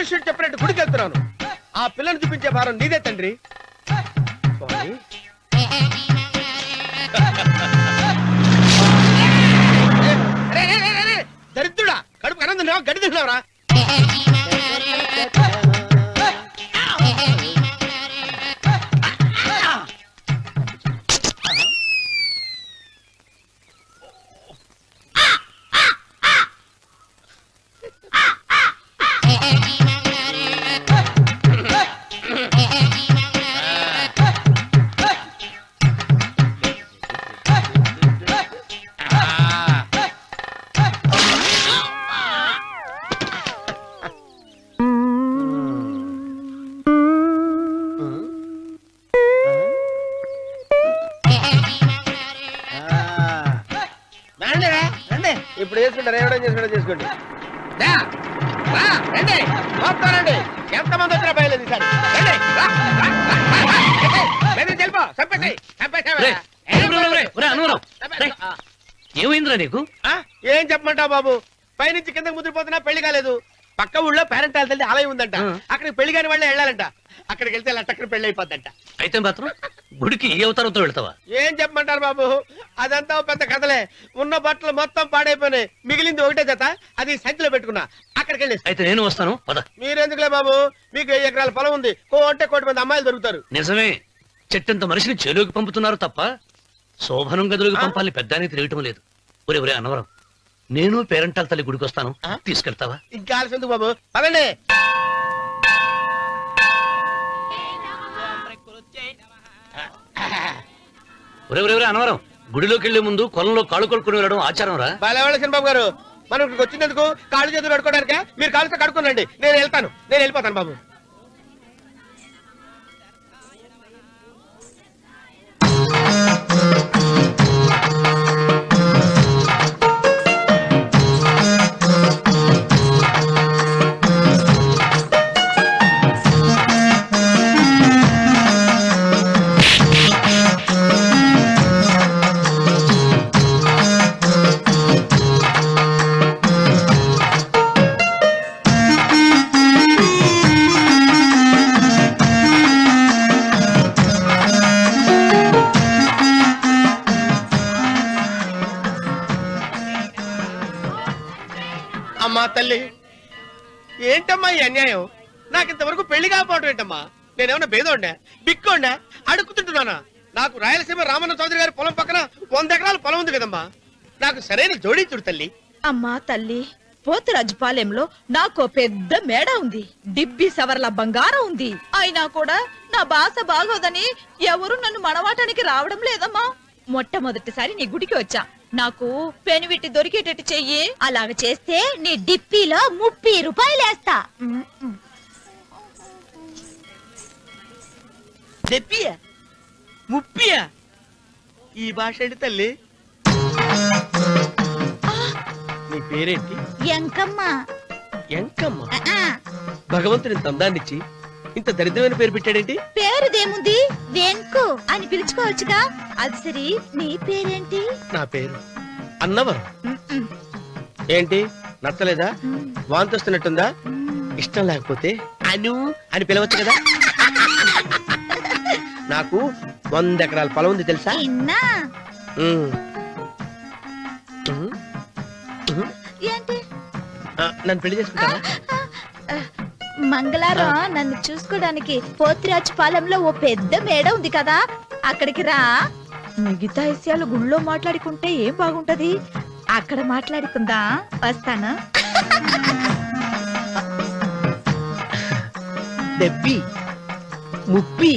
జ్యోతిష్యుడు చెప్పినట్టు గుడికి వెళ్తున్నాను. ఆ పిల్లని చూపించే భారం నీదే తండ్రి. దరిద్రుడా, కడుపు కనందున్నావా, గడి తిన్నావరా? ఇప్పుడు చేసుకుంటారు, ఎవడో చేసుకోండి చేసుకోండి. రండి మొత్తం రండి. ఎంతమంది వచ్చినా బయలేదు ఈసారి. ఏమైందిరా నీకు? ఏం చెప్పమంటావు బాబు, పైనుంచి కిందకి ముద్రపోతున్నా పెళ్లి కాలేదు. పక్క ఊళ్ళో పేరెంట్ తల్లి ఆలయం ఉందంట, అక్కడికి పెళ్లి కాని వాళ్ళే వెళ్ళాలంట. అక్కడికి వెళ్తే లట్టక్కడ పెళ్లి అయిపోద్దంట. అయితే మాత్రం గుడికి ఏ అవతారంతో వెళ్తావా? ఏం చెప్పమంటారు బాబు, అదంతా పెద్ద కథలే. ఉన్న బట్టలు మొత్తం పాడైపోయినాయి, మిగిలింది ఒకటే జత, అది సంచిలో పెట్టుకున్నా. అక్కడికి వెళ్ళి అయితే నేను వస్తాను. మీరెందుకులే బాబు, మీకు 5 ఎకరాల పొలం ఉంది, కోటి మంది అమ్మాయిలు దొరుకుతారు. నిజమే, చెట్టంత మనిషిని చేలోకి పంపుతున్నారు తప్ప శోభనం గదులకు పంపాలని పెద్దానికి తెలియటం లేదు. ఒరే ఒరే అన్నవరం, నేను పేరెంటాల తల్లి గుడికి వస్తాను, తీసుకెళ్తావా? ఇంకా ఆలస్యం ఎందుకు బాబు, పదండి. ఒరే ఒరే ఒరే అన్నవరం, గుడిలోకి వెళ్లే ముందు కొలంలో కాళ్ళు కొడుకుని వెళ్ళడం ఆచారం రా. బాలవాళ్ళ బాబు గారు, మనం ఇక్కడికి వచ్చినందుకు కాళ్ళు చేతులు కడుక్కోవడానికే. మీరు కాళ్ళతో కడుక్కోనండి, నేను వెళ్తాను, నేను వెళ్ళిపోతాను బాబు. అమ్మా తల్లి, ఏంటమ్మా ఈ అన్యాయం? నాకు ఇంతవరకు పెళ్లి కాకపోవడం ఏంటమ్మా? నేనేమన్నా బేదోండా, బిక్కోండా, అడుక్కుతుంటున్నానా? నాకు రాయలసీమ రామన్న చౌదరి గారి పొలం పక్కన 100 ఎకరాల పొలం ఉంది కదమ్మా. నాకు సరైన జోడించుడు తల్లి. అమ్మా తల్లి, పోతురాజుపాలెంలో నాకు పెద్ద మేడ ఉంది, డిబ్బి సవర్ల బంగారం ఉంది. అయినా కూడా నా భాష బాగోదని ఎవరు నన్ను మనవాటానికి రావడం లేదమ్మా. మొట్టమొదటిసారి నీ గుడికి వచ్చా, నాకు పెనువిట్టి దొరికేటట్టు చెయ్యి. అలాగ చేస్తే నీ డిప్పీలో 30 రూపాయలు వేస్తా. చెప్పియా 30? ఈ భాష ఏంటి తల్లి? నీ పేరేంటి? ఎంకమ్మ. ఎంకమ్మ? భగవంతుని తందాన్నిచ్చి ఇంత దరిద్రమైన పేరు పెట్టాడేంటి? పేరుదేముంది, వెంకు అని పిలుచుకోవచ్చుగా. అది సరి, నీ పేరేంటి? నా పేరు అన్నవరం. ఏంటి నచ్చలేదా? వాంతొస్తున్నట్టుందా? ఇష్టం లేకపోతే అను అని పిలవచ్చు కదా. నాకు 100 ఎకరాల పొలం ఉంది తెలుసా? ఏంటి? నన్ను పెళ్లి చేసుకుంటావా? మంగళవారం నన్ను చూసుకోవడానికి పోతిరాజుపాలెంలో ఓ పెద్ద మేడ ఉంది కదా, అక్కడికి రా. మిగతా విషయాలు గుళ్ళో మాట్లాడుకుంటే ఏం బాగుంటది, అక్కడ మాట్లాడుకుందా. వస్తానా? దెబ్బి ముప్పి.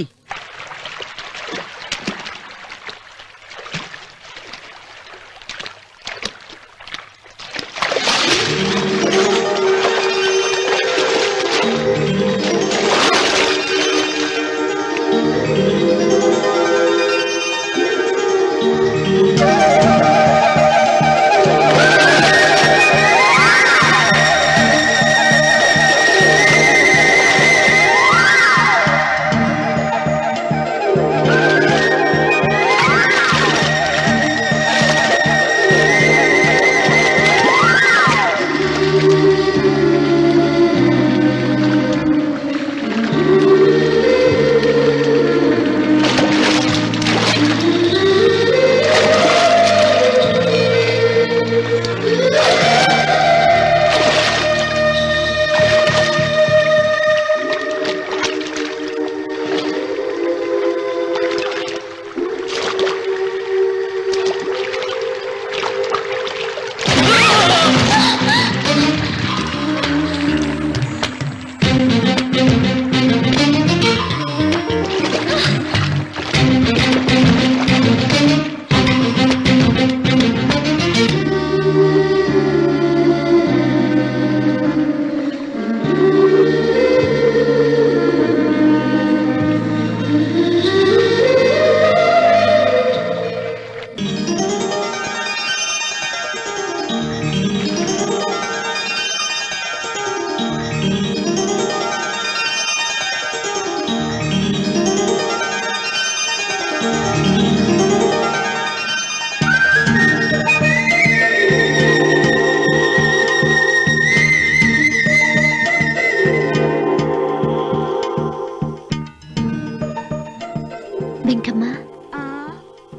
వెంకమ్మ,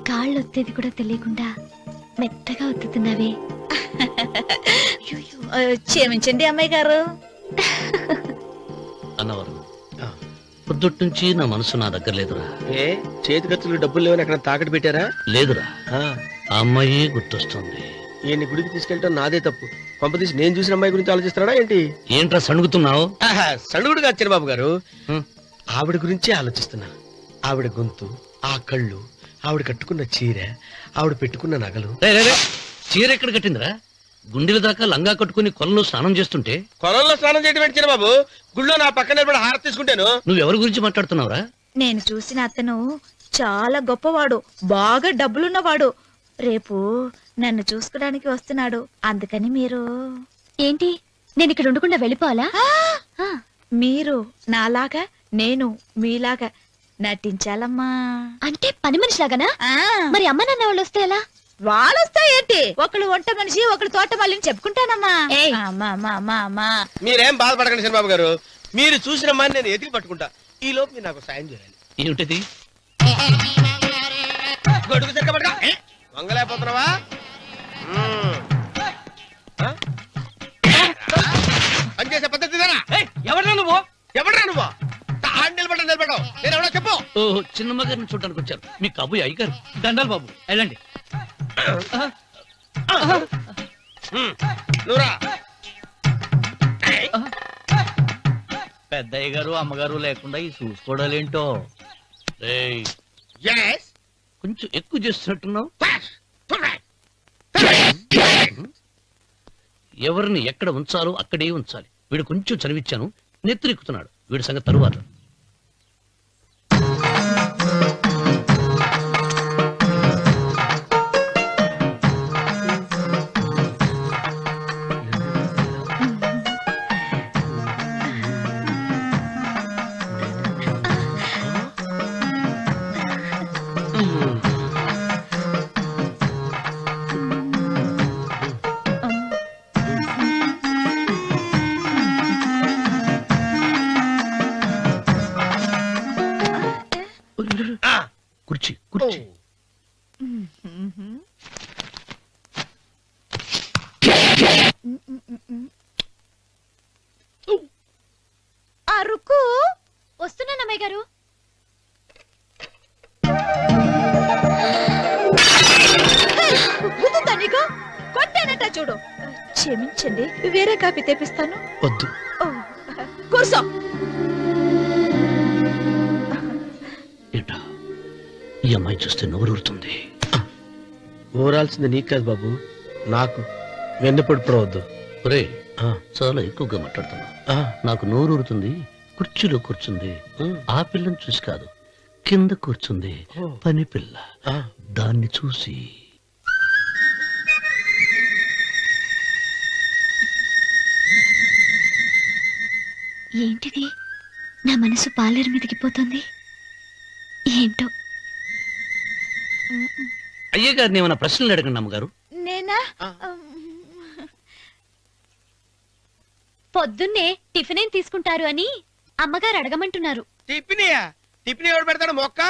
కాళ్ళు ఒత్తేది కూడా తెలియకుండా మెత్తగా ఒత్తుతున్నావే. క్షమించండి అమ్మాయి గారు. అన్నవరం పొద్దుటి నుంచి నా మనసు నా దగ్గర లేదురా. ఏ చేతి ఖర్చులు డబ్బులు లేవని అక్కడ తాకట్టు పెట్టారా? లేదురా, ఆ, ఆ అమ్మాయి గుర్తొస్తుంది. ఈయన్ని గుడికి తీసుకెళ్ళటం నాదే తప్పు. పంపదీసి నేను చూసిన అమ్మాయి గురించి ఆలోచిస్తున్నాడా ఏంటి? ఏంట్రా సణుగుతున్నావు? సడుగుడు కాదు చిన్నబాబు గారు, హ్మ్. ఆవిడ గురించే ఆలోచిస్తున్నా. ఆవిడ గొంతు, ఆ కళ్ళు, ఆవిడ కట్టుకున్న చీర, ఆవిడ పెట్టుకున్న నగలు. రే, రే, రే, చీర ఎక్కడ కట్టిందిరా? గుండెల దాకా లంగా కట్టుకుని కొలంలో స్నానం చేస్తుంటే కొలంలో స్నానం చేయడం ఏంటి చిన్నబాబు? గుళ్ళో నా పక్కన నిలబడి హారతి తీసుకుంటాను. నువ్వెవరి గురించి మాట్లాడుతున్నావురా? నేను చూసిన అతను చాలా గొప్పవాడు, బాగా డబ్బులున్నవాడు. రేపు నన్ను చూసుకోడానికి వస్తున్నాడు. అందుకని మీరు ఏంటి, నేను ఇక్కడ ఉండకుండా వెళ్ళిపోవాలా? మీరు నాలాగా, నేను మీలాగా నటించాలమ్మా. అంటే పని మనిషిలాగానా? మరి అమ్మ నాన్న వాళ్ళు వస్తే ఎలా? వాళ్ళొస్తా ఏంటి? ఒకళ్ళు వంట మనిషి, ఒకళ్ళు తోట మళ్ళీ చెప్పుకుంటానమ్మా. ఏయ్. అమ్మా మీరేం బాధపడకండి చిన్నబాబు గారు, మీరు చూసిన అమ్మాయిని నేను ఎదిగి పట్టుకుంటా. ఈ లోపు మీరు నాకు సాయం చేయాలి. ఏమిటది? గొడుగు సరిగ్గా పట్టుకో. వంగలేకపోతున్నావా? పనిచేసే పద్ధతి ఎవరా నువ్వు? ఎవడరా నువ్వు? నిలబడ్డావు నేను ఎవడో చెప్పు. ఓ, చిన్నమ్మ గారిని చూడడానికి వచ్చారు. మీ కబుయ్య అయ్యగారు. దండాలు బాబు, వెళ్ళండి. నువ్వురా. పెద్దయ్య గారు అమ్మగారు లేకుండా ఈ చూసుకోవడాలేంటో. రేయ్, Yes. కొంచెం ఎక్కువ చేస్తున్నట్టున్నావు. ఎవరిని ఎక్కడ ఉంచాలో అక్కడే ఉంచాలి. వీడు కొంచెం చదివిచ్చాను, నెత్తిరెక్కుతున్నాడు. వీడి సంగతి తరువాత. కుర్చీ కుర్చీ. అరుకు వస్తున్నాను అమ్మాయి గారు. గుద్దుతా నీకు? కొట్టానట చూడు. క్షమించండి, వేరే కాపీ తెప్పిస్తాను. వద్దు. ఓ, కూర్చో. ఏంటా, ఈ అమ్మాయి చూస్తే నోరూరుతుంది. ఊరాల్సింది నీకు కాదు బాబు, నాకు. వెన్నపొడి పడవద్దు. ఒరే, చాలా ఎక్కువగా మాట్లాడుతున్నా. నాకు నోరూరుతుంది. కుర్చీలో కూర్చుంది. ఆ పిల్లని చూసి కాదు, కింద కూర్చుంది పని పిల్ల. దాన్ని చూసి ఏంటిది, నా మనసు పాలేరు మీదకి పోతుంది. ఏంటో. అయ్య గారిని ఏమైనా ప్రశ్నలు అడగండి అమ్మగారు. నేనా? పొద్దున్నే టిఫిన్ ఏం తీసుకుంటారు అని అమ్మగారు అడగమంటున్నారు. టిఫినియా? టిఫిన్ ఎవడు పెడతాడు మొక్క?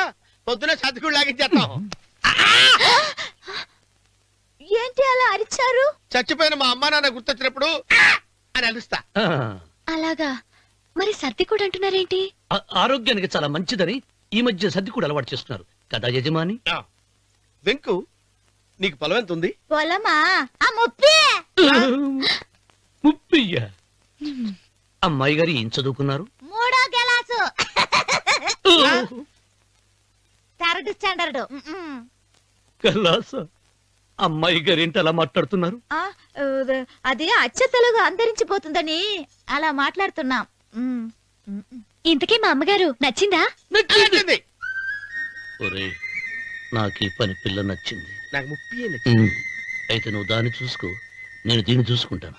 పొద్దున సతికుడు లాగించేస్తాం. ఏంటి అలా అరిచారు? చచ్చిపోయిన మా అమ్మా నాన్న గుర్తొచ్చినప్పుడు అని అలుస్తా. అలాగా? మరి సర్ది కూడా అంటున్నారేంటి? ఆరోగ్యానికి చాలా మంచిదని ఈ మధ్య సర్ది కూడా అలవాటు చేస్తున్నారు కదా యజమాని. వెంకు, నీకు పొలం ఎంత ఉంది? పొలమా? ఆ ముప్పి. ముప్పయ్య అమ్మాయి గారు ఏం చదువుకున్నారు? 3వ క్లాసు థర్డ్ స్టాండర్డ్. కలాస అమ్మాయి గారు ఏంటి అలా మాట్లాడుతున్నారు? ఆ, అది అచ్చ తెలుగు అంతరించిపోతుందని అలా మాట్లాడుతున్నాం. ఇంతకీ మా అమ్మగారు నచ్చిందా? నచ్చింది. ఒరే నాకు ఈ పని పిల్ల నచ్చింది. నాకు 30 నచ్చింది. అయితే నువ్వు దాన్ని చూసుకో, నేను దీన్ని చూసుకుంటాను.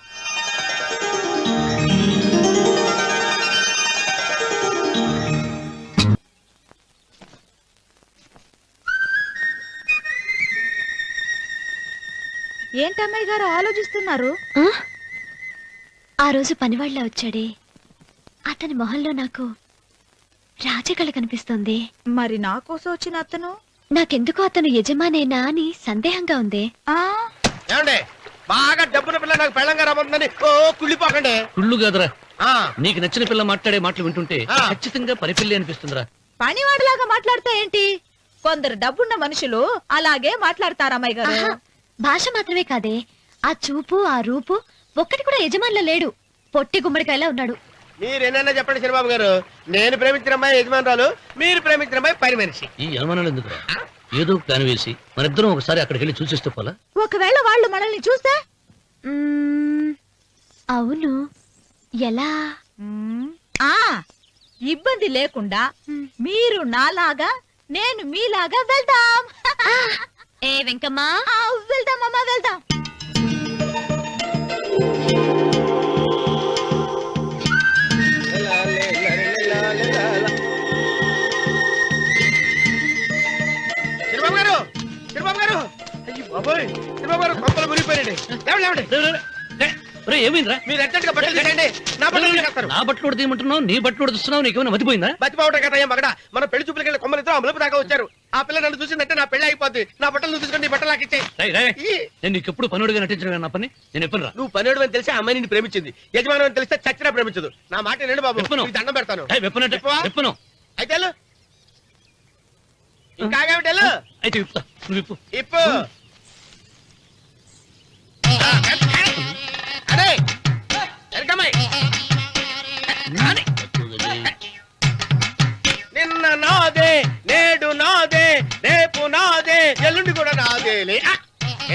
ఏంటమ్మాయి గారు ఆలోచిస్తున్నారు? ఆ? ఆ రోజు పనివాళ్ళ వచ్చాడే, అతని మొహంలో నాకు రాజకళ కనిపిస్తోంది. మరి నా కోసం వచ్చిన అతను నాకెందుకో అతను యజమానేనా అని సందేహంగా ఉంది. ఆ ఏమండి బాగా డబ్బున పిల్ల నాకు పెళ్ళంగా రాబోతుందని కుళ్ళిపోకండి. కుళ్ళు కాదురా, ఆ, నీకు నచ్చిన పిల్ల మాట్లాడే మాటలు వింటుంటే ఆ. ఖచ్చితంగా పనిపిల్లి అనిపిస్తుందిరా. పనివాడిలాగా మాట్లాడతా ఏంటి? కొందరు డబ్బున్న మనుషులు అలాగే మాట్లాడతారు అమ్మాయి గారు. ఆహా, భాష మాత్రమే కాదే, ఆ చూపు ఆ రూపు ఒక్కటి కూడా యజమానిలో లేడు. పొట్టి గుమ్మడికాయలా ఉన్నాడు. మీరేనన్నా చెప్పండి చిరబాబు గారు, నేను ప్రేమించిన అమ్మాయి యజమానురాలు, మీరు ప్రేమించిన అమ్మాయి పని మనిషి. ఈ అనుమానాలు ఎందుకురా? ఏదో ప్లాన్ వేసి మనిద్దరం ఒకసారి అక్కడికి వెళ్ళి చూసేస్తే పోలా? ఒకవేళ వాళ్ళు మనల్ని చూస్తే? అవును, ఎలా? ఆ ఇబ్బంది లేకుండా మీరు నాలాగా నేను మీలాగా వెళ్దాం. ఏ వెంకమ్మా, వెళ్దాం అమ్మా, వెళ్దాం. చిరబాబు గారు, చిరబాబు గారు, అయ్యో బాబోయ్, చిరబాబు గారు కొంపలు మునిగిపోయారండి. లేవండి, లేవండి. ఏమైందిరా? మీరు అర్జెంట్ గా బట్టలు తీసేయండి, నా బట్టలు తీసేస్తారు. నా బట్టలు ఉడతీయమంటున్నావు, నీ బట్టలు ఉడుతున్నావు, నీకేమైనా మతిపోయిందా? బతిపోవటం కదా మగడ, మన పెళ్లి చూపులకి వెళ్ళి కొమ్మలితో అమలుపు దాకా వచ్చారు. ఆ పిల్ల నన్ను చూసిందంటే నా పెళ్లి అయిపోద్ది. నా బట్టలు నువ్వు తీసుకొని నీ బట్టలు నాకు ఇచ్చేయి. రేయ్, రేయ్, నేను నీకు ఎప్పుడు పనుడిగా నటించడం నా పని. నేను ఎప్పుడు రా? నువ్వు పనివాడు అని తెలిసి ఆ అమ్మాయి నిన్ను ప్రేమించింది, యజమాని అని తెలిస్తే చచ్చినా ప్రేమించదు. నా మాట నేను బాబు, విప్పను. నీకు దండం పెడతాను. వెప్పనంటే విప్పవా? వెప్పను. అయితే వెళ్ళు. ఇంకా ఆగేమిటి వెళ్ళు. అయితే విప్పుతా, నువ్వు విప్పు. ఇప్పు. అదే వెనకమ్మాయి. నిన్న నాదే, నేడు నాదే, రేపు నాదే, ఎల్లుండి కూడా నాదేలే.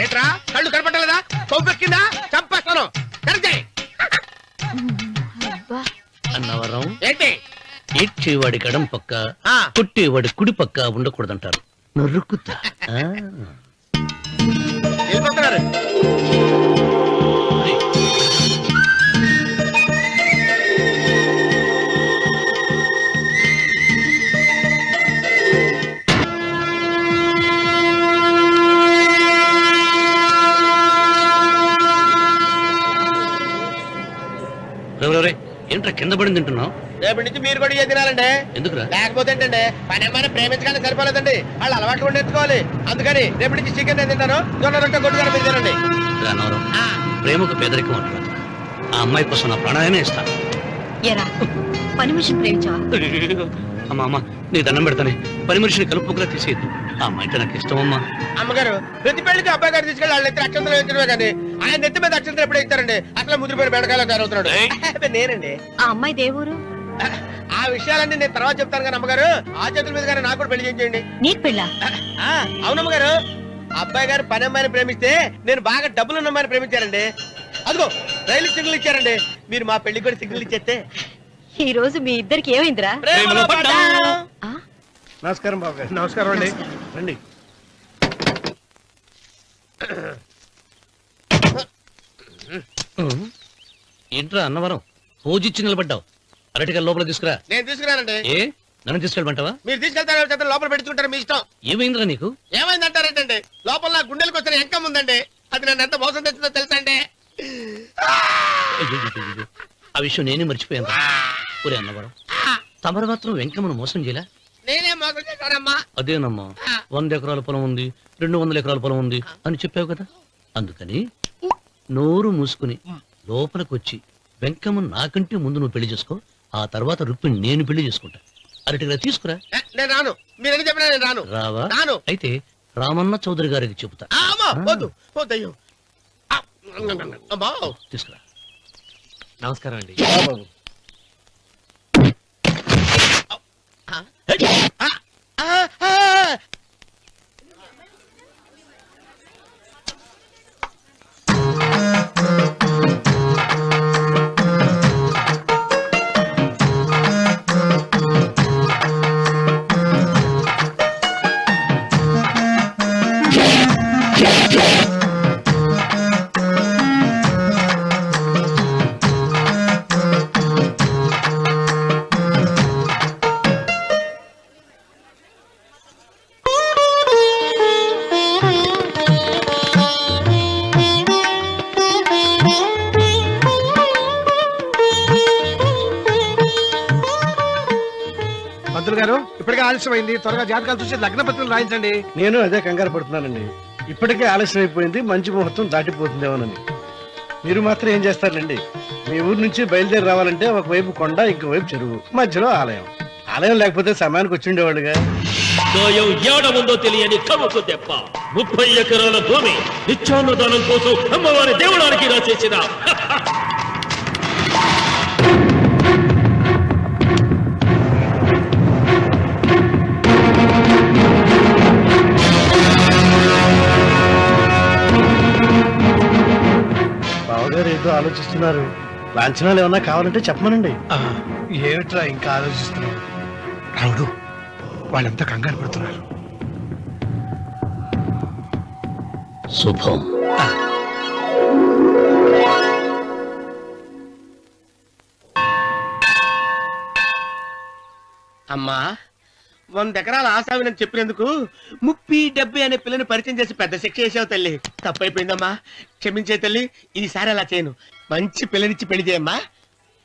ఏట్రా కళ్ళు కనపట్టలేదా? కొవ్వెక్కిందా? చంపేస్తాను. కరెక్టే. అన్నవరం ఏంటి? ఏడ్చేవాడి కడం పక్క, ఆ. కొట్టేవాడి కుడి పక్క ఉండకూడదంటారు. నరుక్కుతా. వెళ్ళిపోతున్నారు. ఏంట్రా కింద పడింది తింటున్నావు? రేపటి నుంచి మీరు కూడా ఏ తినాలండి. ఎందుకురా? లేకపోతే ఏంటండి, పని అమ్మాయిని ప్రేమించగానే సరిపోలేదండి, వాళ్ళు అలవాట్లు కూడా నేర్చుకోవాలి. అందుకని రేపటి నుంచి చికెన్ నేను తింటాను, జొన్న రొట్టె కొట్టుకొని మీరు తినండి. అన్నవరం ప్రేమకు పేదరికం అంటున్నారు. ఆ అమ్మాయి కోసం నా ప్రాణాయనే ఇస్తాను. ఎరా పని మనిషిని ప్రేమించావా? అమ్మా అమ్మా, నీ దండం పెడతానే, పని మనిషిని కలుపుకులా తీసేయద్దు. ఆ అమ్మాయి నాకు ఇష్టం అమ్మా. అమ్మగారు ప్రతి పెళ్లికి అబ్బాయి గారు తీసుకెళ్ళి వాళ్ళ ఎత్తి అక్షంతలు వేయించడమే కానీ ఆయన ఎత్తి మీద అక్షంతలు ఎప్పుడు ఇస్తారండి? అసలు ముదిరిపోయిన బెడకాయలో తయారవుతున్నాడు. అబ్బే, నేనండి. ఆ అమ్మాయి దేవురు ఆ విషయాలన్నీ నేను తర్వాత చెప్తాను కానీ అమ్మగారు, ఆ చేతుల మీద కానీ నాకు కూడా పెళ్లి చేయండి. నీకు పెళ్ళా? అవునమ్మగారు, అబ్బాయి గారు పని అమ్మాయిని ప్రేమిస్తే నేను బాగా డబ్బులు ఉన్న అమ్మాయిని ప్రేమించారండి. అదిగో రైలు సిగ్నల్ ఇచ్చారండి. మీరు మా పెళ్లి కూడా సిగ్నల్ ఇచ్చేస్తే ఈ రోజు మీ ఇద్దరికి ఏమైందిరా? ప్రేమలో పడ్డాం. నమస్కారం బాబు గారు. నమస్కారం అండి. రండి. ఏంట్రా అన్నవరం పూజిచ్చి నిలబడ్డావు? అరటిగా లోపల తీసుకురా. నేను తీసుకురానండి. ఏ నన్ను తీసుకెళ్ళమంటావా? మీరు తీసుకెళ్తారు చేత లోపల పెట్టుకుంటారు, మీ ఇష్టం. ఏమైందిరా నీకు? ఏమైందంటారేంటండి? లోపల నా గుండెలకు వచ్చిన ఎంకం ఉందండి, అది నన్ను ఎంత మోసం తెచ్చిందో తెలుసా అండి? అయ్యయ్యయ్యయ్యో, ఆ విషయం నేనే మర్చిపోయాను. ఒరే అన్నవరం, తమరు మాత్రం వెంకమ్మను మోసం చేయలే? నేనే మోసం చేశానమ్మా. అదేనమ్మా, 100 ఎకరాల పొలం ఉంది, 200 ఎకరాల పొలం ఉంది అని చెప్పావు కదా. అందుకని నోరు మూసుకుని లోపలికి వచ్చి వెంకమ్మను నాకంటే ముందు నువ్వు పెళ్లి చేసుకో. ఆ తర్వాత రుక్మిణి నేను పెళ్లి చేసుకుంటా. అరటిగా తీసుకురా. నేను రాను. మీరని చెప్పినా నేను రాను. రావా? రాను. అయితే రామన్న చౌదరి గారికి చెబుతా. అమ్మా, వద్దు వద్దయ్యో. అమ్మా తీసుకురా. నమస్కారం అండి. పంతులు గారు ఇప్పటికే ఆలస్యమైంది, త్వరగా జాతకాలు చూసి లగ్న పత్రికలు రాయించండి. నేను అదే కంగారు పడుతున్నానండి. ఇప్పటికే ఆలస్యం అయిపోయింది, మంచి ముహూర్తం దాటిపోతుందేమోనని. మీరు మాత్రం ఏం చేస్తారండి? మీ ఊరు నుంచి బయలుదేరి రావాలంటే ఒకవైపు కొండ, ఇంకోవైపు చెరువు, మధ్యలో ఆలయం. ఆలయం లేకపోతే సమయానికి వచ్చి ఉండేవాళ్ళుగా. దోయం ఏడముందో తెలియని కవుకు దెబ్బ 30 ఎకరాల భూమి నిత్యాన్నదానం కోసం అమ్మవారి దేవుడానికి రాసేసిన బావగారు ఏదో ఆలోచిస్తున్నారు. లాంఛనాలు ఏమన్నా కావాలంటే చెప్పమనండి. ఏమిట్రా ఇంకా ఆలోచిస్తున్నావు? రావుడు, వాళ్ళంతా కంగారు పడుతున్నారు. శుభం. అమ్మా 100 ఎకరాల ఆశావినని చెప్పినందుకు 30-70 అనే పిల్లని పరిచయం చేసి పెద్ద శిక్ష చేసావు తల్లి. తప్పైపోయిందమ్మా, క్షమించే తల్లి. ఈసారి అలా చేయను. మంచి పిల్లనిచ్చి పెళ్లి చేయమ్మా,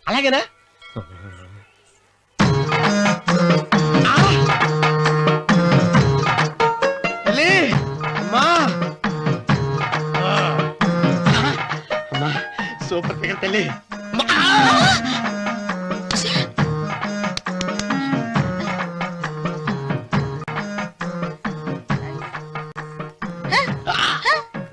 అలాగేనా? తల్లి, అమ్మా అమ్మా, సూపర్ ఫిగర్ తల్లి.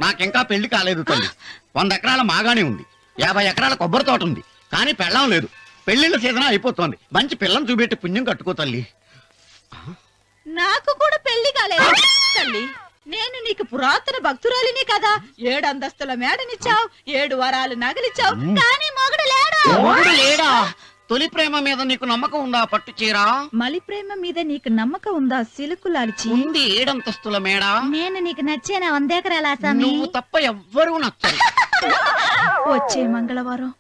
నాకింకా పెళ్లి కాలేదు తల్లి. 100 ఎకరాల మాగానే ఉంది, 50 ఎకరాల కొబ్బరి తోట ఉంది, కానీ పెళ్ళం లేదు. పెళ్లిళ్ళ సీజన్ అయిపోతోంది. మంచి పిల్లని చూపెట్టి పుణ్యం కట్టుకో తల్లి. నాకు కూడా పెళ్లి కాలేదు తల్లి. నేను నీకు పురాతన భక్తురాలిని కదా. 7 అంతస్తుల మేడనిచ్చావు, 7 వరాలు నగలిచ్చావు, కానీ మొగుడు లేడు. మొగుడు లేడా? తొలి ప్రేమ మీద నీకు నమ్మకం ఉందా? పట్టు చీరా. మలి ప్రేమ మీద నీకు నమ్మకం ఉందా? సిలుకులాల్చి ఉంది 7 అంతస్తుల మేడ. నేను నీకు నచ్చేనా 100 ఎకరాల ఆసామి? నువ్వు తప్ప ఎవ్వరూ నచ్చరు. వచ్చే మంగళవారం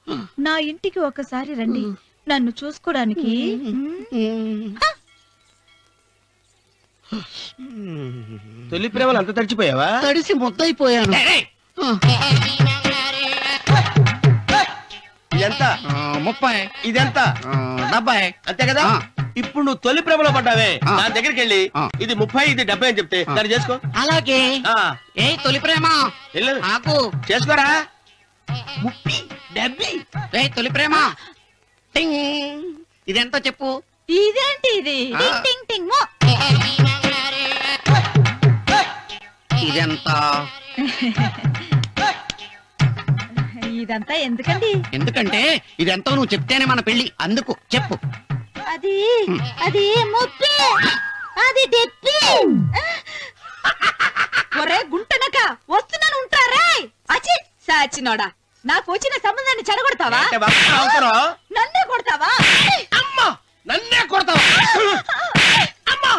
నా ఇంటికి ఒకసారి రండి, నన్ను చూసుకోడానికి. తొలి ప్రేమలు అంత తడిచిపోయావా? తడిసి ముద్దయిపోయాను. ఇదెంత? 30. ఇదెంత? 70. అంతే కదా. ఇప్పుడు నువ్వు తొలి ప్రేమలో పడ్డావే, దాని దగ్గరికి వెళ్ళి ఇది 30 ఇది 70 అని చెప్తే దాన్ని చేసుకో. అలాగే. ఏ తొలి ప్రేమ నాకు చేసుకోరా. 30 70. ఏ తొలి ప్రేమ టింగ్. ఇదెంత చెప్పు? ఇదేంటి ఇది? టింగ్ టింగ్ టింగ్ మో. ఇదెంత? ఇదంతా ఎందుకండి? ఎందుకంటే ఇదెంతో నువ్వు చెప్తేనే మన పెళ్లి. అందుకు చెప్పు. అది అది ముప్పి, అది డెప్పి. ఒరే గుంటనక, వస్తున్నాను ఉంటారే. అచి సాచినోడా, నాకు వచ్చిన సంబంధాన్ని చెడగొడతావా? అంటే భక్తులు అవుతారా? నన్నే కొడతావా? అమ్మా, నన్నే కొడతావా? అమ్మా,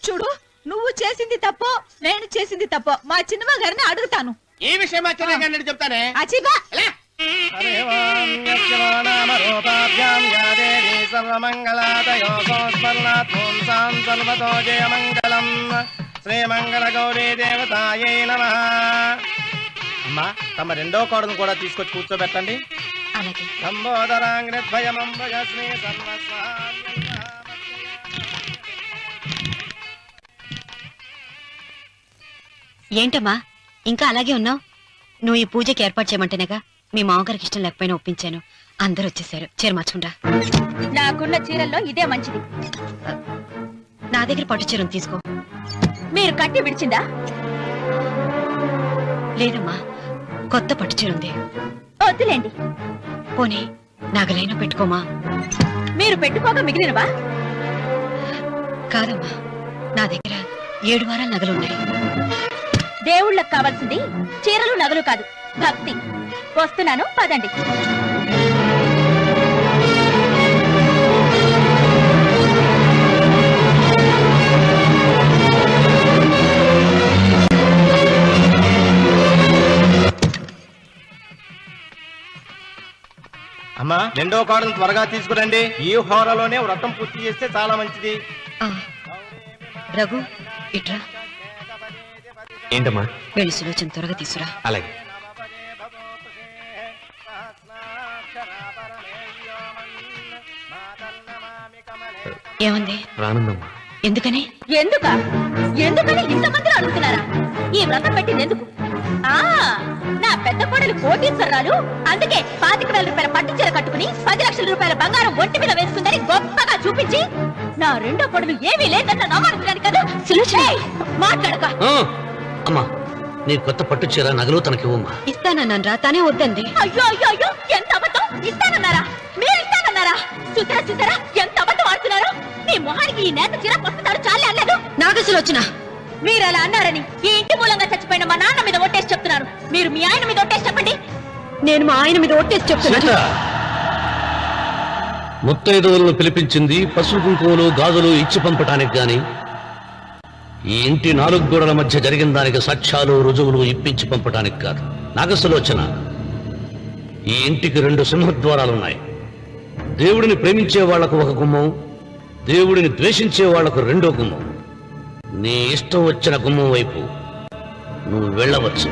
చూడు, నువ్వు చేసింది తప్పో, నేను చేసింది తప్పో మా చిన్నమ్మ గారిని అడుగుతాను. ఈ విషయం ఆశ్చర్యంగా చెప్తానే. అచిబా శ్రీమంగళ గౌరీ దేవతాయై నమః. అమ్మా, తమ రెండో కోడను కూడా తీసుకొచ్చి కూర్చోబెట్టండి. ఏంటమ్మా ఇంకా అలాగే ఉన్నావు? నువ్వు ఈ పూజకి ఏర్పాటు చేయమంటేనేగా మీ మామగారికి ఇష్టం లేకపోయినా ఒప్పించాను. అందరూ వచ్చేసారు. చీర మార్చుకుంటా. నాకున్న చీరల్లో ఇదే మంచిది. నా దగ్గర పట్టు చీరను తీసుకో. మీరు కట్టి విడిచిందా? లేదమ్మా, కొత్త పట్టు చీర ఉంది. వద్దులేండి, పోనీ నగలైనా పెట్టుకోమా. మీరు పెట్టుకోక మిగిలినవా? కాదమ్మా, నా దగ్గర 7 వారాల నగలున్నాయి. దేవుళ్ళకి కావాల్సింది చీరలు నగలు కాదు, భక్తి. వస్తున్నాను, పదండి. అమ్మా, 2వ కోడలు త్వరగా తీసుకురండి. ఈ హోరాలోనే వ్రతం పూర్తి చేస్తే చాలా మంచిది. రఘు, ఇట్రా. ఏంటమ్మా? వెళ్ళి సులోచన త్వరగా తీసురా. అలాగే. ఏమంది? రానుందమ్మా. ఎందుకని? ఎందుకని ఇంతమంది అడుగుతున్నారా? ఈ వ్రతం పెట్టింది ఎందుకు? నా పెద్ద కోడలు కోటీశ్వరాలు, అందుకే 25,000 రూపాయల పట్టు చీర కట్టుకుని 10 లక్షల రూపాయల బంగారం ఒంటి మీద వేసుకుందని గొప్పగా చూపించి, నా రెండో కోడలు ఏమీ లేదన్న నమ్మడానికి కదా. మాట్లాడక. అమ్మా, నీ కొత్త పట్టు చీర నగలు తనకివ్వమ్మా. ఇస్తానన్నాను రా, తానే వద్దండి. అయ్యో అయ్యో అయ్యో, ఎంత అబద్ధం! ఇస్తానన్నారా? మీరు ఇస్తానన్నారా? చూసారా చూసారా ఎంత అబద్ధం ఆడుతున్నారు? మీ మొహానికి ఈ నేత చీర వస్తున్నారు చాలే అనలేదు. నాకు సులోచన, మీరు అలా అన్నారని ఈ ఇంటి మూలంగా చచ్చిపోయిన మా నాన్న మీద ఒట్టేసి చెప్తున్నారు. మీరు మీ ఆయన మీద ఒట్టేసి చెప్పండి. నేను మా ఆయన మీద ఒట్టేసి చెప్తున్నాను. ముత్తైదువులను పిలిపించింది పసుపు కుంకుమలు గాజులు ఇచ్చి పంపటానికి గాని, ఈ ఇంటి 4 గోడల మధ్య జరిగిన దానికి సాక్ష్యాలు రుజువులు ఇప్పించి పంపటానికి కాదు. నాగసులోచన, ఈ ఇంటికి 2 సింహద్వారాలున్నాయి. దేవుడిని ప్రేమించే వాళ్లకు ఒక గుమ్మం, దేవుడిని ద్వేషించే వాళ్లకు 2వ గుమ్మం. నీ ఇష్టం వచ్చిన గుమ్మం వైపు నువ్వు వెళ్ళవచ్చు.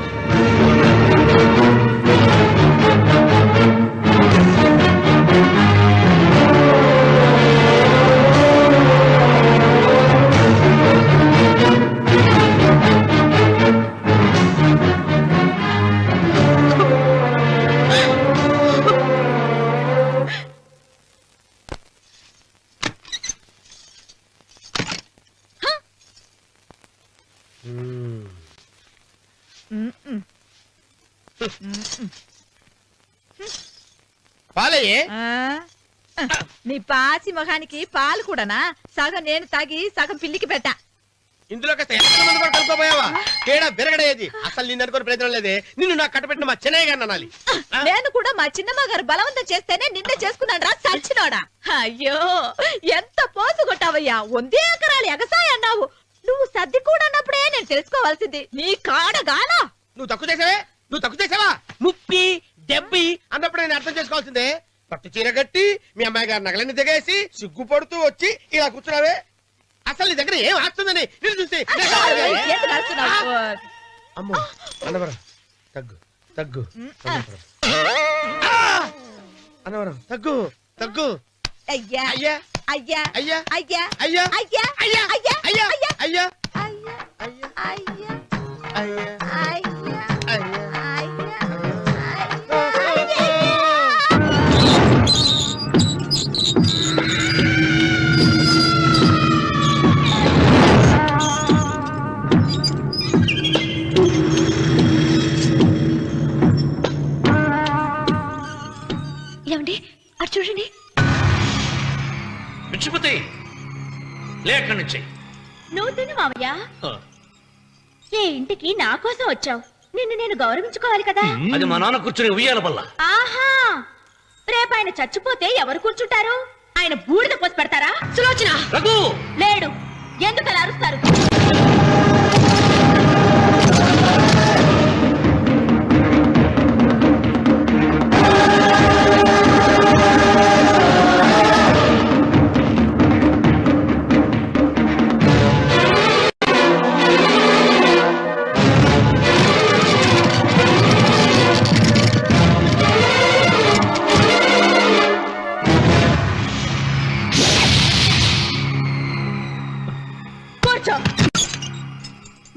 పాలయ్యే. నీ పాసి మొహానికి పాలు కూడానా? సగం నేను తాగి సగం పిల్లికి పెట్టా. ఇందులో మంది కూడా కలుపుకోపోయావా? తేడా బిరగడేది. అసలు నిన్ను అనుకుని ప్రయత్నం లేదే. నిన్ను నాకు కట్టబెట్టిన మా చెన్నయ్య గారిని అనాలి. నేను కూడా మా చిన్నమ్మ గారు బలవంతం చేస్తేనే నిన్నే చేసుకున్నాను రా సచ్చినోడా. అయ్యో, ఎంత పోసు కొట్టావయ్యా! 100 ఎకరాలు ఎగసాయ అన్నావు. నువ్వు సర్ది కూడా అన్నప్పుడే నేను తెలుసుకోవాల్సింది. నీ కాడగానా? నువ్వు తక్కువ చేసావా? ముప్పి దెబ్బి అన్నప్పుడు నేను అర్థం చేసుకోవాల్సిందే. పట్టు చీర కట్టి మీ అమ్మాయి గారి నగలన్నీ దిగేసి సిగ్గుపడుతూ వచ్చి ఇలా కూర్చున్నావే. అసలు నీ దగ్గర ఏం ఆస్తుందని నేను చూసి. అమ్మో, అన్నవరం తగ్గు తగ్గు. అన్నవరం తగ్గు తగ్గు. అయ్యా అయ్యా అయ్యా అయ్యా అయ్యా అయ్యా అయ్యా అయ్యా అయ్యా అయ్యా అయ్యా అయ్యా అయ్యా అయ్యా అయ్యా ఏమండి, అటు చూడండి. విచ్చిపోతే లేక్కడి నుంచి. నువ్వు తిను మావయ్య. ఏ ఇంటికి నా కోసం వచ్చావు, నిన్ను నేను గౌరవించుకోవాలి కదా. అది మా నాన్న కూర్చుని ఉయ్యాల వల్ల. ఆహా, రేపు ఆయన చచ్చిపోతే ఎవరు కూర్చుంటారు? ఆయన బూడిద పోసి పెడతారా? సులోచన రఘు లేడు. ఎందుకు అలా అరుస్తారు?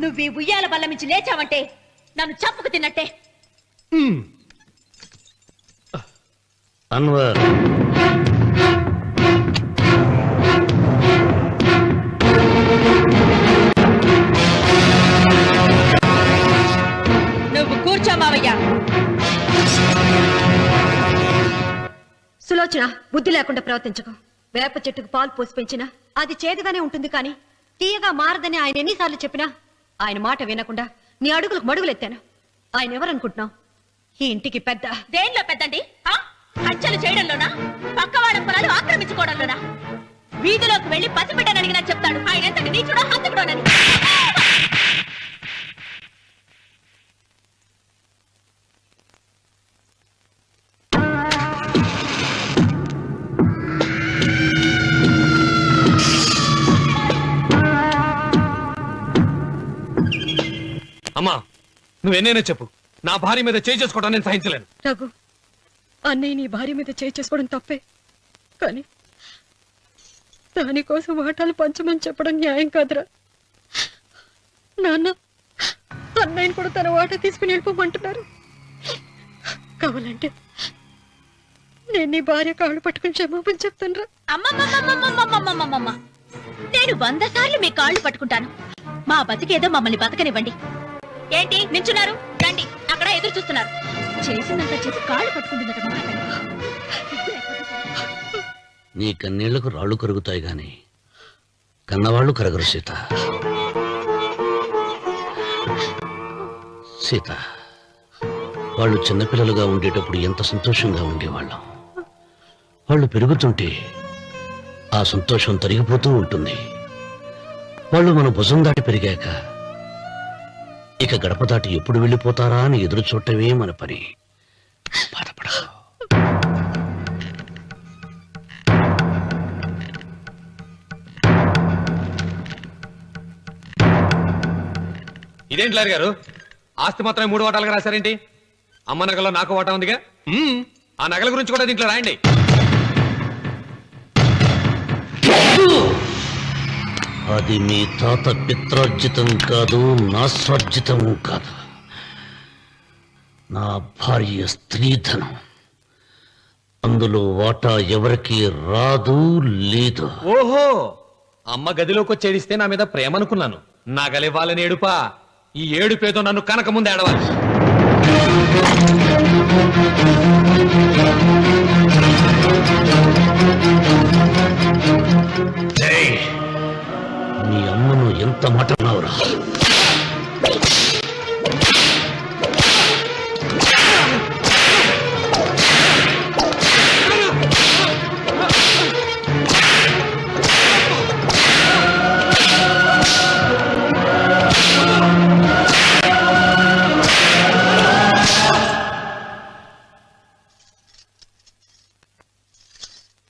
నువ్వు ఈ ఉయ్యాల బల్ల మించి లేచావంటే నన్ను చప్పుకు తిన్నట్టే. అన్వర్, నువ్వు కూర్చో మావయ్య. రావయ్యా. సులోచన, బుద్ధి లేకుండా ప్రవర్తించకు. వేప చెట్టుకు పాలు పోసి పెంచినా అది చేదుగానే ఉంటుంది, కానీ తీయగా మారదని ఆయన ఎన్నిసార్లు చెప్పినా ఆయన మాట వినకుండా నీ అడుగులకు మడుగులెత్తాను. ఆయన ఎవరనుకుంటున్నావు? ఈ ఇంటికి పెద్ద. దేనిలో పెద్దండి? హత్యలు చేయడంలోనా? పక్కవాడ పొలాలు ఆక్రమించుకోవడంలోనా? వీధిలోకి వెళ్లి పసిబిడ్డని అడిగినా చెప్తాడు ఆయన ఎంతటి నీచుడో హంతకుడోనని. అమ్మా, నువ్వెన్నైనా చెప్పు, నా భార్య మీద చేయి చేసుకోవడం నేను సహించలేను. రఘు, అన్నయ్య నీ భార్య మీద చేయి చేసుకోవడం తప్పే, కానీ దానికోసం వాటాలు పంచమని చెప్పడం న్యాయం కాదురా. నాన్న అన్నయ్యని కూడా తన వాటా తీసుకుని వెళ్ళిపోమంటున్నారు. కావాలంటే నేను నీ భార్య కాళ్ళు పట్టుకుని క్షమాపణ చెప్తాను రా. అమ్మమ్మమ్మమ్మమ్మమ్మమ్మమ్మమ్మ, నేను 100 సార్లు మీ కాళ్ళు పట్టుకుంటాను. మా బతికేదో మమ్మల్ని బతకనివ్వండి. ఏంటి నించున్నారు? రండి, అక్కడ ఎదురు చూస్తున్నారు. చేసినంత చేసి కాళ్ళు పట్టుకుంటున్నట్టు మాట్లాడండి. నీ కన్నీళ్లకు రాళ్లు కరుగుతాయి గాని కన్నవాళ్లు కరగరు సీత. సీత, వాళ్ళు చిన్నపిల్లలుగా ఉండేటప్పుడు ఎంత సంతోషంగా ఉండేవాళ్ళం. వాళ్ళు పెరుగుతుంటే ఆ సంతోషం తరిగిపోతూ ఉంటుంది. వాళ్ళు మన భుజం దాటి పెరిగాక ఇక గడప దాటి ఎప్పుడు వెళ్ళిపోతారా అని ఎదురు చూడటమే మన పని. బాధపడ. ఇదేంటి లారి గారు, ఆస్తి మాత్రమే 3 వాటాలుగా రాశారేంటి? అమ్మ నగలో నాకు వాటా ఉందిగా. ఆ నగల గురించి కూడా దీంట్లో రాయండి. అది మీ తాత పిత్రార్జితం కాదు, నా స్వార్జితం కాదు. నా భార్య స్త్రీధనం. అందులో వాటా ఎవరికి రాదు, లేదు. ఓహో, అమ్మ గదిలోకి వచ్చేడిస్తే నా మీద ప్రేమ అనుకున్నాను. నగలివ్వాలని ఏడుపా. ఈ ఏడుపేదో నన్ను కనక ముందు ఏడవాలి. నీ అమ్మను ఎంత మాట అన్నావురా?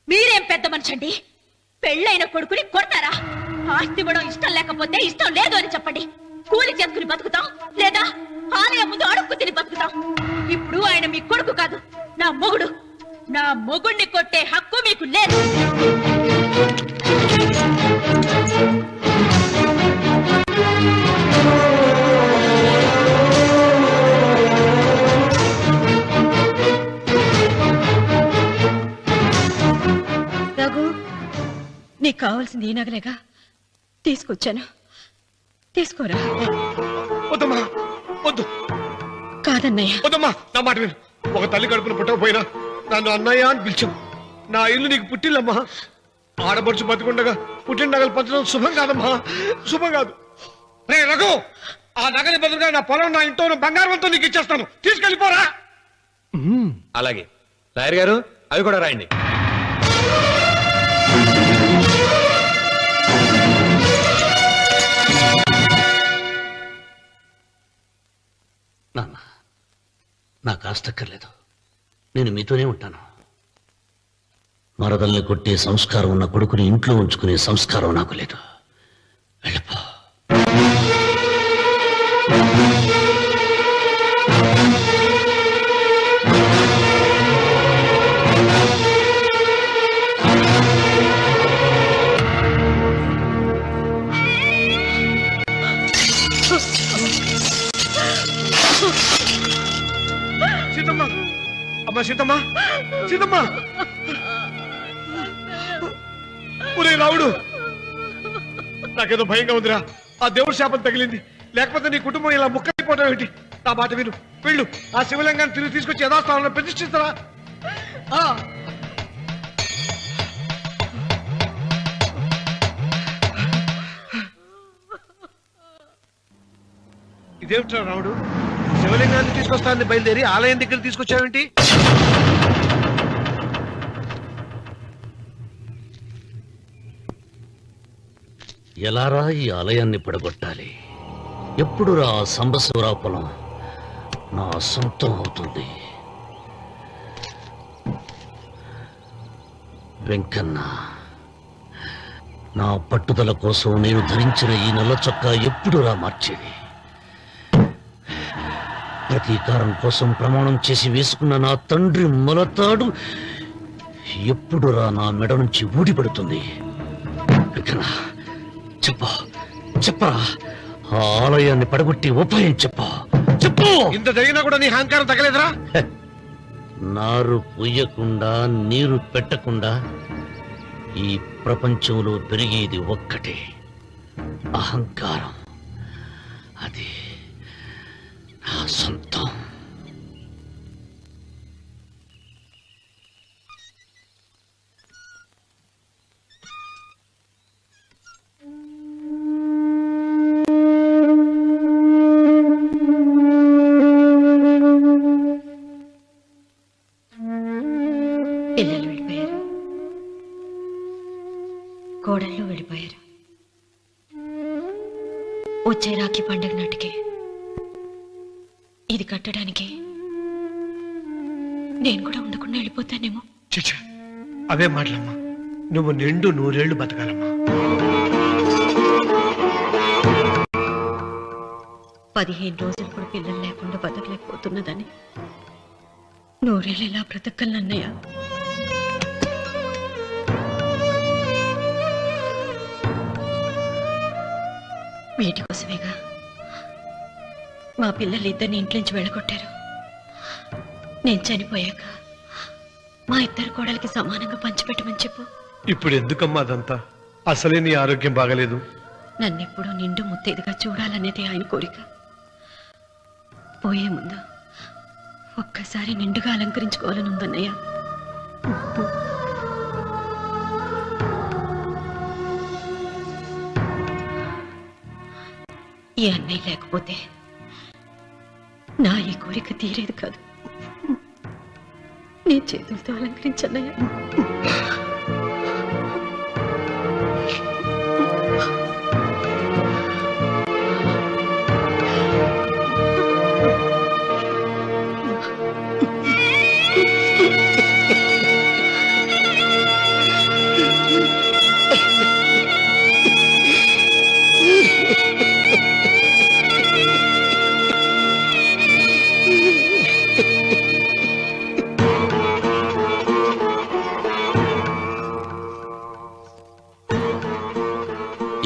మీరేం పెద్ద మనిషి అండి? పెళ్ళైన కొడుకుని కొడతారా? ఆస్తి ఇవ్వడం ఇష్టం లేకపోతే ఇష్టం లేదు అని చెప్పండి. కూలి చేసుకుని బతుకుతాం, లేదా ఆలయం ముందు అడుక్కు తిని బతుకుతాం. ఇప్పుడు ఆయన మీ కొడుకు కాదు, నా మొగుడు. నా మొగుడిని కొట్టే హక్కు మీకు లేదు. రఘు, నీకు కావాల్సింది ఈ నగలేగా తీసుకొచ్చాను, తీసుకోరా. వద్దమ్మా, వద్దు. కాదన్నయ్య. వద్దమ్మా, నా మాట విను. ఒక తల్లి కడుపున పుట్టకపోయినా నన్ను అన్నయ్య అని పిలిచావు. నా ఇల్లు నీకు పుట్టిల్లమ్మా. ఆడపడుచు బతికుండగా పుట్టిన నగలు పంచడం శుభం కాదమ్మా, శుభం కాదు. రే రఘు, ఆ నగలి బదులుగా నా పొలం, నా ఇంట్లో బంగారంతో నీకు ఇచ్చేస్తాను, తీసుకెళ్ళిపోరా. అలాగే లాయర్ గారు, అవి కూడా రాయండి. నాన్న, నాకు ఆస్తక్కర్లేదు. నేను మీతోనే ఉంటాను. మరదల్ని కొట్టే సంస్కారం ఉన్న కొడుకుని ఇంట్లో ఉంచుకునే సంస్కారం నాకు లేదు. వెళ్ళిపో. సీతమ్మ, అమ్మా సీతమ్మ, సీతమ్మ. ఒరే రావుడు, నాకేదో భయంగా ఉందిరా. ఆ దేవుడి శాపం తగిలింది, లేకపోతే నీ కుటుంబం ఇలా ముక్కైపోవడం ఏంటి? నా మాట విను, వెళ్ళు. ఆ శివలింగాన్ని తిరిగి తీసుకొచ్చి యథాస్థానంలో ప్రతిష్ఠిస్తారా? ఇదేమిట్రా రాముడు, శివలింగాన్ని తీసుకొస్తానని బయలుదేరి ఆలయం దగ్గర తీసుకొచ్చావేంటి? ఎలారా ఈ ఆలయాన్ని పడగొట్టాలి? ఎప్పుడు రా సంబశివరావు పొలం నా సొంతం అవుతుంది? వెంకన్న, నా పట్టుదల కోసం నేను ధరించిన ఈ నల్ల చొక్కా ఎప్పుడు రా మార్చేది? ప్రతీకారం కోసం ప్రమాణం చేసి వేసుకున్న నా తండ్రి మొలతాడు ఎప్పుడు రా నా మెడ నుంచి ఊడిపడుతుంది? వెంకన్న, చెప్పరా, ఆ ఆలయాన్ని పడగొట్టి ఉపాయం చెప్పు. ఇంత జరిగినా కూడా నీ అహంకారం తగ్గలేదురా? నారు పొయ్యకుండా నీరు పెట్టకుండా ఈ ప్రపంచంలో పెరిగేది ఒక్కటే, అహంకారం. అది నా సొంతం. పిల్లలు వెళ్ళిపోయారు, కోడళ్ళు వెళ్ళిపోయారు. వచ్చే రాఖీ పండుగ నాటికి ఇది కట్టడానికి నేను కూడా ఉండకుండా వెళ్ళిపోతానేమో. చిచ్చా, అవే మాటలమ్మా. నువ్వు నిండు 100 ఏళ్లు బతకాలమ్మా. 15 రోజులు కూడా పిల్లలు లేకుండా బతకలేకపోతున్నదని 100 ఏళ్ళు ఎలా బ్రతకలన్నయ్య? వీటి కోసమేగా మా పిల్లలు ఇద్దరిని ఇంట్లోంచి వెళ్ళగొట్టారు. నేను చనిపోయాక మా ఇద్దరు కోడలికి సమానంగా పంచిపెట్టమని చెప్పు. ఇప్పుడు ఎందుకమ్మా అదంతా? అసలే నీ ఆరోగ్యం బాగలేదు. నన్నెప్పుడూ నిండు ముత్తైదుగా చూడాలనేది ఆయన కోరిక. పోయే ముందు ఒక్కసారి నిండుగా అలంకరించుకోవాలని ఉందన్నయ్య. ఈ అన్నయ్య లేకపోతే నా ఈ కోరిక తీరేది కాదు. నీ చేతులతో అలంకరించన్నయ్య.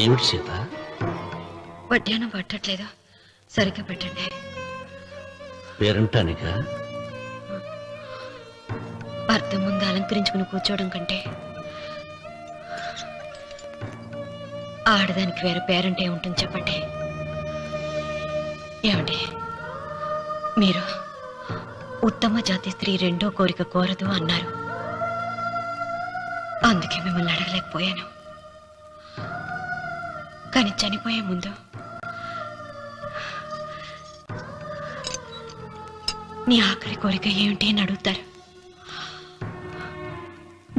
ఏమిటి సీత? వడ్డానం పట్టట్లేదు, సరిగ్గా పెట్టండి. పేరంటానికా? భర్త ముందు అలంకరించుకుని కూర్చోవడం కంటే ఆడదానికి వేరే పేరంటే ఉంటుంది చెప్పండి. ఏమండి, మీరు ఉత్తమ జాతి స్త్రీ రెండో కోరిక కోరదు అన్నారు. అందుకే మిమ్మల్ని అడగలేకపోయాను. కానీ చనిపోయే ముందు నీ ఆఖరి కోరిక ఏమిటి అని అడుగుతారు.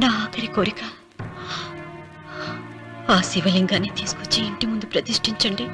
నా ఆఖరి కోరిక ఆ శివలింగాన్ని తీసుకొచ్చి ఇంటి ముందు ప్రతిష్ఠించండి.